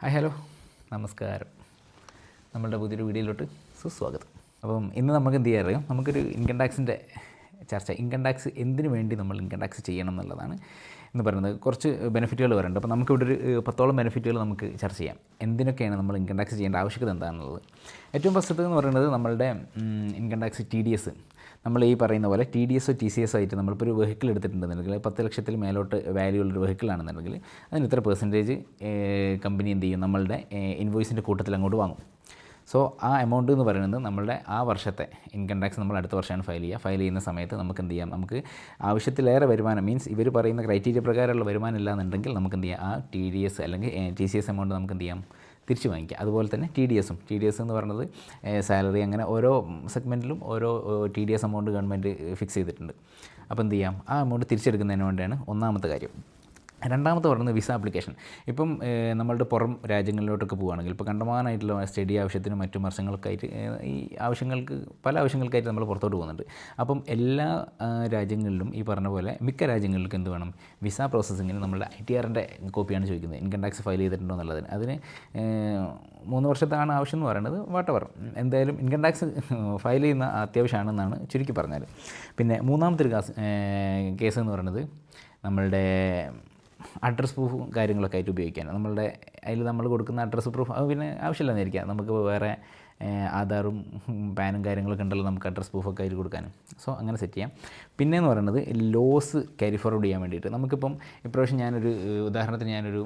Hi hello നമസ്കാരം. നമ്മളുടെ പുതിയൊരു വീഡിയോയിലോട്ട് സുസ്വാഗതം. അപ്പം ഇന്ന് നമുക്ക് എന്ത് ചെയ്യാൻ അറിയാം, നമുക്കൊരു ഇൻകം ടാക്സിൻ്റെ ചർച്ച. ഇൻകം ടാക്സ് എന്തിനു വേണ്ടി നമ്മൾ ഇൻകം ടാക്സ് ചെയ്യണം എന്നുള്ളതാണ് എന്ന് പറയുന്നത്. കുറച്ച് ബെനിഫിറ്റുകൾ വരുന്നുണ്ട്. അപ്പോൾ നമുക്കിവിടെ ഒരു 10ഓളം ബെനിഫിറ്റുകൾ നമുക്ക് ചർച്ച ചെയ്യാം. എന്തിനൊക്കെയാണ് നമ്മൾ ഇൻകം ടാക്സ് ചെയ്യേണ്ട ആവശ്യകത എന്താണെന്നുള്ളത്. ഏറ്റവും ഫസ്റ്റത്തെ എന്ന് പറയുന്നത് നമ്മളുടെ ഇൻകം ടാക്സ് TDS. നമ്മൾ ഈ പറയുന്ന പോലെ TDS TCS ആയിട്ട് നമ്മളിപ്പോൾ ഒരു വെഹിക്കിൾ എടുത്തിട്ടുണ്ടെന്നുണ്ടെങ്കിൽ 10 ലക്ഷത്തിൽ മേലോട്ട് വാല്യൂ ഉള്ളൊരു വെഹിക്കിളാണെന്നുണ്ടെങ്കിൽ അതിന് ഇത്ര പെർസെൻറ്റേജ് കമ്പനി എന്ത് ചെയ്യും, നമ്മളുടെ ഇൻവോയ്സിൻ്റെ കൂട്ടത്തിൽ അങ്ങോട്ട് വാങ്ങും. സോ ആ എമൗണ്ട് എന്ന് പറയുന്നത് നമ്മളുടെ ആ വർഷത്തെ ഇൻകം ടാക്സ് നമ്മൾ അടുത്ത വർഷമാണ് ഫയൽ ചെയ്യുന്ന സമയത്ത് നമുക്ക് എന്ത് ചെയ്യാം, നമുക്ക് ആവശ്യത്തിലേറെ വരുമാനം മീൻസ് ഇവർ പറയുന്ന ക്രൈറ്റീരിയ പ്രകാരമുള്ള വരുമാനം ഇല്ല എന്നുണ്ടെങ്കിൽ നമുക്ക് എന്ത് ചെയ്യാം, ആ TDS അല്ലെങ്കിൽ TCS എമൗണ്ട് നമുക്ക് എന്ത് ചെയ്യാം, തിരിച്ച് വാങ്ങിക്കുക. അതുപോലെ തന്നെ TDS എന്ന് പറയുന്നത് സാലറി, അങ്ങനെ ഓരോ സെഗ്മെൻറ്റിലും ഓരോ TDS എമൗണ്ട് ഗവൺമെൻറ് ഫിക്സ് ചെയ്തിട്ടുണ്ട്. അപ്പോൾ എന്ത് ചെയ്യാം, ആ എമൗണ്ട് തിരിച്ചെടുക്കുന്നതിന് വേണ്ടിയാണ് ഒന്നാമത്തെ കാര്യം. രണ്ടാമത്തെ പറയുന്നത് വിസ ആപ്ലിക്കേഷൻ. ഇപ്പം നമ്മളുടെ പുറം രാജ്യങ്ങളിലോട്ടൊക്കെ പോവുകയാണെങ്കിൽ ഇപ്പോൾ കണ്ടമാനമായിട്ടുള്ള സ്റ്റഡി ആവശ്യത്തിനും മറ്റു വർഷങ്ങൾക്കായിട്ട് ഈ പല ആവശ്യങ്ങൾക്കായിട്ട് നമ്മൾ പുറത്തോട്ട് പോകുന്നുണ്ട്. അപ്പം എല്ലാ രാജ്യങ്ങളിലും ഈ പറഞ്ഞ പോലെ മിക്ക രാജ്യങ്ങളിലും എന്ത് വേണം, വിസ പ്രോസസ്സിങ്ങിന് നമ്മളുടെ ITRൻ്റെ കോപ്പിയാണ് ചോദിക്കുന്നത്, ഇൻകം ടാക്സ് ഫയൽ ചെയ്തിട്ടുണ്ടോ എന്നുള്ളതിന്. അതിന് 3 വർഷത്താണ് ആവശ്യം എന്ന് പറയുന്നത്. വാട്ടവർ, എന്തായാലും ഇൻകം ടാക്സ് ഫയൽ ചെയ്യുന്ന അത്യാവശ്യമാണെന്നാണ് ചുരുക്കി പറഞ്ഞാൽ. പിന്നെ മൂന്നാമത്തെ ഒരു കേസ് എന്ന് പറയുന്നത് നമ്മളുടെ അഡ്രസ് പ്രൂഫും കാര്യങ്ങളൊക്കെ ആയിട്ട് ഉപയോഗിക്കാൻ. നമ്മളുടെ അതിൽ നമ്മൾ കൊടുക്കുന്ന അഡ്രസ്സ് പ്രൂഫ് അത് പിന്നെ ആവശ്യമില്ലെന്നിരിക്കാം, നമുക്ക് വേറെ ആധാറും പാനും കാര്യങ്ങളൊക്കെ ഉണ്ടല്ലോ നമുക്ക് അഡ്രസ് പ്രൂഫൊക്കെ ആയിട്ട് കൊടുക്കാനും. സോ അങ്ങനെ സെറ്റ് ചെയ്യാം. പിന്നെയെന്ന് പറയുന്നത് ലോസ് ക്യാരി ഫോർവേഡ് ചെയ്യാൻ വേണ്ടിയിട്ട് നമുക്കിപ്പം ഇപ്രാവശ്യം ഉദാഹരണത്തിന് ഞാനൊരു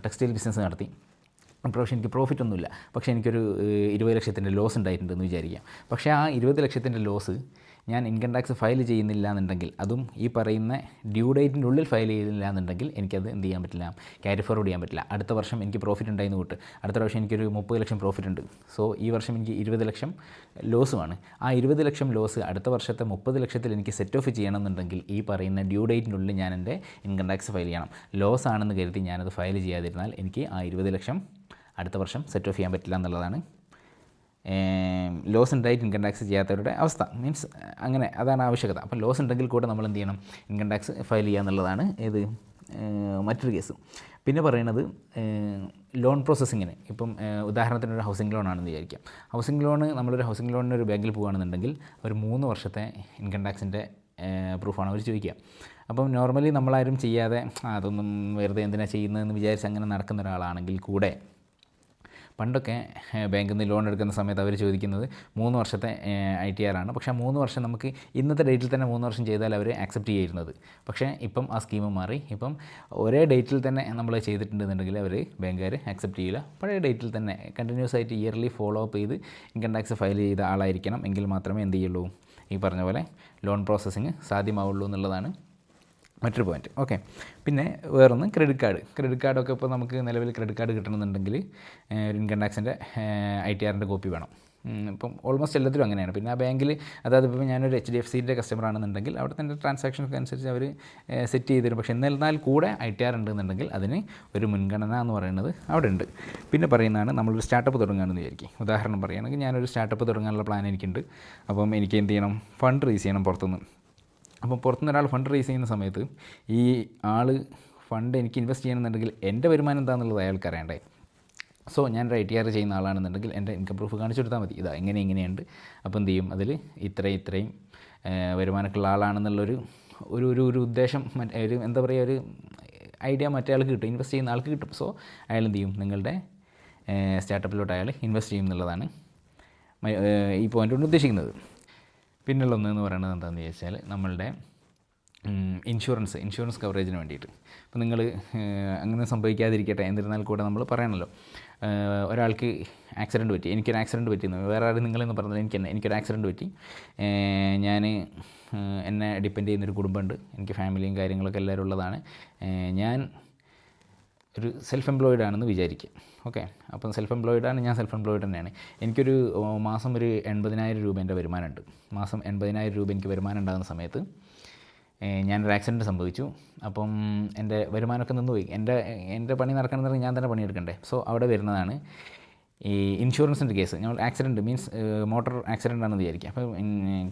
ടെക്സ്റ്റൈൽ ബിസിനസ് നടത്തി. ഇപ്രാവശ്യം എനിക്ക് പ്രോഫിറ്റ് ഒന്നുമില്ല, പക്ഷേ എനിക്കൊരു 20 ലക്ഷത്തിൻ്റെ ലോസ് ഉണ്ടായിട്ടുണ്ടെന്ന് വിചാരിക്കാം. പക്ഷേ ആ 20 ലക്ഷത്തിൻ്റെ ലോസ് ഞാൻ ഇൻകം ടാക്സ് ഫയൽ ചെയ്യുന്നില്ല എന്നുണ്ടെങ്കിൽ, അതും ഈ പറയുന്ന ഡ്യൂ ഡേറ്റിൻ്റെ ഉള്ളിൽ ഫയൽ ചെയ്യുന്നില്ല എന്നുണ്ടെങ്കിൽ എനിക്കത് എന്ത് ചെയ്യാൻ പറ്റില്ല, ക്യാരി ഫോർവേഡ് ചെയ്യാൻ പറ്റില്ല. അടുത്ത വർഷം എനിക്ക് പ്രോഫിറ്റ് ഉണ്ടായിരുന്നു കൂട്ട്, അടുത്ത പ്രാവശ്യം എനിക്കൊരു 30 ലക്ഷം പ്രോഫിറ്റ് ഉണ്ട്. സോ ഈ വർഷം എനിക്ക് 20 ലക്ഷം ലോസുമാണ്. ആ 20 ലക്ഷം ലോസ് അടുത്ത വർഷത്തെ 30 ലക്ഷത്തിൽ എനിക്ക് സെറ്റ് ഓഫ് ചെയ്യണമെന്നുണ്ടെങ്കിൽ ഈ പറയുന്ന ഡ്യൂ ഡേറ്റിൻ്റെ ഉള്ളിൽ ഞാൻ എൻ്റെ ഇൻകം ടാക്സ് ഫയൽ ചെയ്യണം. ലോസ് ആണെന്ന് കരുതി ഞാനത് ഫയൽ ചെയ്യാതിരുന്നാൽ എനിക്ക് ആ 20 ലക്ഷം അടുത്ത വർഷം സെറ്റ് ഓഫ് ചെയ്യാൻ പറ്റില്ല എന്നുള്ളതാണ് ലോസ് ഉണ്ടായിട്ട് ഇൻകം ടാക്സ് ചെയ്യാത്തവരുടെ അവസ്ഥ. മീൻസ് അങ്ങനെ അതാണ് ആവശ്യകത. അപ്പോൾ ലോസ് ഉണ്ടെങ്കിൽ കൂടെ നമ്മൾ എന്ത് ചെയ്യണം, ഇൻകം ടാക്സ് ഫയൽ ചെയ്യുക എന്നുള്ളതാണ് മറ്റൊരു കേസ്. പിന്നെ പറയുന്നത് ലോൺ പ്രോസസ്സിങ്ങിന്. ഇപ്പം ഉദാഹരണത്തിന് ഒരു ഹൗസിംഗ് ലോൺ ആണെന്ന് വിചാരിക്കാം. നമ്മളൊരു ഹൗസിംഗ് ലോണിന് ഒരു ബാങ്കിൽ പോകുകയാണെന്നുണ്ടെങ്കിൽ ഒരു 3 വർഷത്തെ ഇൻകം ടാക്സിൻ്റെ പ്രൂഫാണ് അവർ ചോദിക്കുക. അപ്പം നോർമലി നമ്മളാരും ചെയ്യാതെ അതൊന്നും വെറുതെ എന്തിനാണ് ചെയ്യുന്നതെന്ന് വിചാരിച്ച് അങ്ങനെ നടക്കുന്ന ഒരാളാണെങ്കിൽ കൂടെ, പണ്ടൊക്കെ ബാങ്കിൽ നിന്ന് ലോൺ എടുക്കുന്ന സമയത്ത് അവർ ചോദിക്കുന്നത് 3 വർഷത്തെ ITR ആണ്. പക്ഷേ 3 വർഷം നമുക്ക് ഇന്നത്തെ ഡേറ്റിൽ തന്നെ 3 വർഷം ചെയ്താൽ അവർ ആക്സെപ്റ്റ് ചെയ്യുന്നത്. പക്ഷേ ഇപ്പം ആ സ്കീം മാറി. ഇപ്പം ഒരേ ഡേറ്റിൽ തന്നെ നമ്മൾ ചെയ്തിട്ടുണ്ടെന്നുണ്ടെങ്കിൽ ബാങ്കുകാർ ആക്സെപ്റ്റ് ചെയ്യില്ല. പഴയ ഡേറ്റിൽ തന്നെ കണ്ടിന്യൂസ് ആയിട്ട് ഇയർലി ഫോളോ അപ്പ് ചെയ്ത് ഇൻകം ടാക്സ് ഫയൽ ചെയ്ത ആളായിരിക്കണം. എങ്കിൽ മാത്രമേ എന്ത് ചെയ്യുള്ളൂ, ഈ പറഞ്ഞ പോലെ ലോൺ പ്രോസസ്സിങ് സാധ്യമാവുള്ളൂ എന്നുള്ളതാണ് മറ്റൊരു പോയിൻറ്റ്. ഓക്കെ. പിന്നെ വേറൊന്ന് ക്രെഡിറ്റ് കാർഡൊക്കെ ഇപ്പോൾ നമുക്ക് നിലവിൽ ക്രെഡിറ്റ് കാർഡ് കിട്ടണമെന്നുണ്ടെങ്കിൽ ഇൻകം ടാക്സിൻ്റെ ITRൻ്റെ കോപ്പി വേണം. ഇപ്പം ഓൾമോസ്റ്റ് എല്ലാത്തിലും അങ്ങനെയാണ്. പിന്നെ ആ ബാങ്കിൽ, അതായത് ഇപ്പോൾ ഞാനൊരു HDFCൻ്റെ കസ്റ്റമർ ആണെന്നുണ്ടെങ്കിൽ അവിടെ തന്നെ ട്രാൻസാക്ഷനൊക്കെ അനുസരിച്ച് അവർ സെറ്റ് ചെയ്ത് തരും. പക്ഷേ എന്നാൽ കൂടെ ITR ഉണ്ടെന്നുണ്ടെങ്കിൽ അതിന് ഒരു മുൻഗണന എന്ന് പറയുന്നത് അവിടെ ഉണ്ട്. പിന്നെ പറയുന്നതാണ് നമ്മളൊരു സ്റ്റാർട്ടപ്പ് തുടങ്ങുകയാണെന്ന് വിചാരിക്കും. ഉദാഹരണം പറയുകയാണെങ്കിൽ ഞാനൊരു സ്റ്റാർട്ടപ്പ് തുടങ്ങാനുള്ള പ്ലാൻ എനിക്കുണ്ട്. അപ്പം എനിക്ക് എന്ത് ചെയ്യണം, ഫണ്ട് റേസ് ചെയ്യണം പുറത്തുനിന്ന്. അപ്പം പുറത്തുനിന്ന് ഒരാൾ ഫണ്ട് റേസ് ചെയ്യുന്ന സമയത്ത് ഈ ആൾ ഫണ്ട് എനിക്ക് ഇൻവെസ്റ്റ് ചെയ്യണമെന്നുണ്ടെങ്കിൽ എൻ്റെ വരുമാനം എന്താണെന്നുള്ളത് അയാൾക്ക് അറിയണ്ടേ. സോ ഞാനൊരു ITR ചെയ്യുന്ന ആളാണെന്നുണ്ടെങ്കിൽ എൻ്റെ ഇൻകം പ്രൂഫ് കാണിച്ചു കൊടുത്താൽ മതി, ഇതാ ഇങ്ങനെയുണ്ട്. അപ്പോൾ എന്ത് ചെയ്യും, അതിൽ ഇത്രയും വരുമാനമുള്ള ആളാണെന്നുള്ളൊരു ഒരു ഉദ്ദേശം, ഒരു എന്താ പറയുക, ഒരു ഐഡിയ മറ്റേ ആൾക്ക് കിട്ടും, ഇൻവെസ്റ്റ് ചെയ്യുന്ന ആൾക്ക് കിട്ടും. സോ അയാൾ എന്ത് ചെയ്യും, നിങ്ങളുടെ സ്റ്റാർട്ടപ്പിലോട്ട് അയാൾ ഇൻവെസ്റ്റ് ചെയ്യും എന്നുള്ളതാണ് ഈ പോയിൻ്റ് കൊണ്ട് ഉദ്ദേശിക്കുന്നത്. പിന്നെയുള്ള ഒന്നെന്ന് പറയുന്നത് എന്താണെന്ന് ചോദിച്ചാൽ നമ്മളുടെ ഇൻഷുറൻസ് കവറേജിന് വേണ്ടിയിട്ട്. അപ്പോൾ നിങ്ങൾ അങ്ങനെ സംഭവിക്കാതിരിക്കട്ടെ എന്നിരുന്നാൽ കൂടെ നമ്മൾ പറയണമല്ലോ, ഒരാൾക്ക് ആക്സിഡൻറ്റ് പറ്റി, എനിക്കൊരു ആക്സിഡൻറ്റ് പറ്റിയെന്ന്, വേറെ ആരും നിങ്ങളെന്ന് പറഞ്ഞാൽ എനിക്കൊരു ആക്സിഡൻറ്റ് പറ്റി, എന്നെ ഡിപ്പെൻഡ് ചെയ്യുന്നൊരു കുടുംബമുണ്ട്, എനിക്ക് ഫാമിലിയും കാര്യങ്ങളൊക്കെ എല്ലാവരും ഉള്ളതാണ്, ഞാൻ ഒരു സെൽഫ് എംപ്ലോയിഡ് ആണെന്ന് വിചാരിക്കുക. ഓക്കെ. അപ്പം സെൽഫ് എംപ്ലോയിഡ് തന്നെയാണ്. എനിക്കൊരു മാസം ഒരു 80,000 രൂപ എൻ്റെ വരുമാനമുണ്ട്. മാസം 80,000 രൂപ എനിക്ക് വരുമാനം ഉണ്ടാകുന്ന സമയത്ത് ഞാനൊരു ആക്സിഡൻറ്റ് സംഭവിച്ചു. അപ്പം എൻ്റെ വരുമാനമൊക്കെ നിന്നുപോയി. എൻ്റെ പണി നടക്കണമെന്ന് ഞാൻ തന്നെ പണിയെടുക്കണ്ടേ. സോ അവിടെ വരുന്നതാണ് ഈ ഇൻഷുറൻസിൻ്റെ കേസ്. നമ്മൾ ആക്സിഡൻറ്റ് മീൻസ് മോട്ടോർ ആക്സിഡൻ്റ് ആണെന്ന് വിചാരിക്കുക. അപ്പോൾ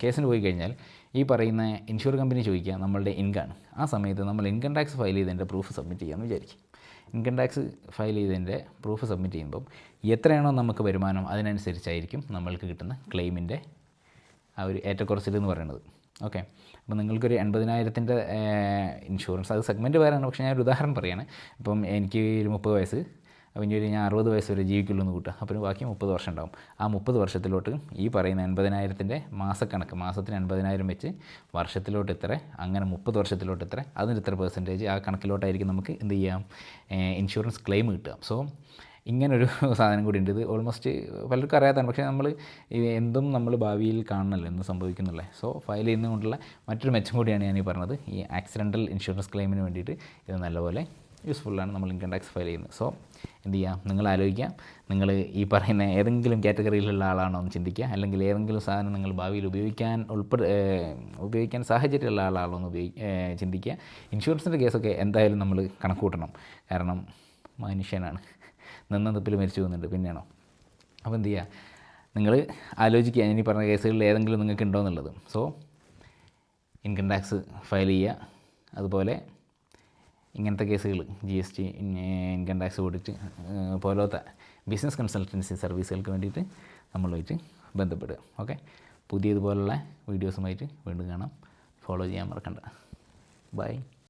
കേസിന് പോയി കഴിഞ്ഞാൽ ഈ പറയുന്ന ഇൻഷുർ കമ്പനി ചോദിക്കുക നമ്മളുടെ ഇൻകം. ആ സമയത്ത് നമ്മൾ ഇൻകം ടാക്സ് ഫയൽ ചെയ്തതിൻ്റെ പ്രൂഫ് സബ്മിറ്റ് ചെയ്യാമെന്ന് വിചാരിക്കും. ഇൻകം ടാക്സ് ഫയൽ ചെയ്തതിൻ്റെ പ്രൂഫ് സബ്മിറ്റ് ചെയ്യുമ്പം എത്രയാണോ നമുക്ക് വരുമാനം അതിനനുസരിച്ചായിരിക്കും നമ്മൾക്ക് കിട്ടുന്ന ക്ലെയിമിൻ്റെ ആ ഒരു ഏറ്റക്കുറച്ചിൽ എന്ന് പറയുന്നത്. ഓക്കെ, അപ്പോൾ നിങ്ങൾക്കൊരു 80,000-ൻ്റെ ഇൻഷുറൻസ്, അത് സെഗ്മെൻറ്റ് വേറെയാണ്, പക്ഷേ ഞാനൊരു ഉദാഹരണം പറയുകയാണ്. ഇപ്പം എനിക്ക് ഒരു 30 വയസ്സ്, അപ്പോൾ ഇനി ഒരു ഞാൻ 60 വയസ്സ് വരെ ജീവിക്കുള്ളൂ എന്ന് കൂട്ടുക, അപ്പോൾ ബാക്കി 30 വർഷം ഉണ്ടാവും. ആ 30 വർഷത്തിലോട്ട് ഈ പറയുന്ന 80,000-ൻ്റെ മാസക്കണക്ക്, മാസത്തിന് 80,000 വെച്ച് വർഷത്തിലോട്ട് ഇത്ര, അങ്ങനെ 30 വർഷത്തിലോട്ട് ഇത്ര, അതിന് ഇത്ര പെർസെൻറ്റേജ് ആ കണക്കിലോട്ടായിരിക്കും നമുക്ക് എന്ത് ചെയ്യാം, ഇൻഷുറൻസ് ക്ലെയിം കിട്ടുക. സോ ഇങ്ങനൊരു സാധനം കൂടി ഉണ്ട്. ഇത് ഓൾമോസ്റ്റ് പലർക്കും അറിയാത്തതാണ്, പക്ഷേ നമ്മൾ എന്തും നമ്മൾ ഭാവിയിൽ കാണണമല്ലോ എന്ത് സംഭവിക്കുന്നുള്ളത്. സോ ഫയൽ ചെയ്യുന്നതുകൊണ്ടുള്ള മറ്റൊരു മെച്ചം കൂടിയാണ് ഞാൻ ഈ പറഞ്ഞത്. ഈ ആക്സിഡൻ്റൽ ഇൻഷുറൻസ് ക്ലെയിമിന് വേണ്ടിയിട്ട് ഇത് നല്ലപോലെ യൂസ്ഫുള്ളാണ് നമ്മൾ ഇൻകം ടാക്സ് ഫയൽ ചെയ്യുന്നത്. സോ എന്ത് ചെയ്യാം, നിങ്ങൾ ആലോചിക്കാം, നിങ്ങൾ ഈ പറയുന്ന ഏതെങ്കിലും കാറ്റഗറിയിലുള്ള ആളാണോ എന്ന് ചിന്തിക്കുക, അല്ലെങ്കിൽ ഏതെങ്കിലും സാധനം നിങ്ങൾ ഭാവിയിൽ ഉപയോഗിക്കാൻ സാഹചര്യമുള്ള ആളാണോ എന്ന് ചിന്തിക്കുക. ഇൻഷുറൻസിൻ്റെ കേസൊക്കെ എന്തായാലും നമ്മൾ കണക്ക് കൂട്ടണം, കാരണം മനുഷ്യനാണ്, നിന്ന നിപ്പിൽ മരിച്ചു പോകുന്നുണ്ട്, പിന്നെയാണോ. അപ്പോൾ എന്ത് ചെയ്യുക, നിങ്ങൾ ആലോചിക്കുക ഇനി പറഞ്ഞ കേസുകളിൽ ഏതെങ്കിലും നിങ്ങൾക്ക് ഉണ്ടോ എന്നുള്ളത്. സോ ഇൻകം ടാക്സ് ഫയൽ ചെയ്യുക. അതുപോലെ ഇങ്ങനത്തെ കേസുകൾ GST, ഇൻകം ടാക്സ് ഓഡിറ്റ് പോലത്തെ ബിസിനസ് കൺസൾട്ടൻസി സർവീസുകൾക്ക് വേണ്ടിയിട്ട് നമ്മളുമായിട്ട് ബന്ധപ്പെടുക. ഓക്കെ, പുതിയതുപോലുള്ള വീഡിയോസുമായിട്ട് വീണ്ടും കാണാം. ഫോളോ ചെയ്യാൻ മറക്കണ്ട. ബൈ.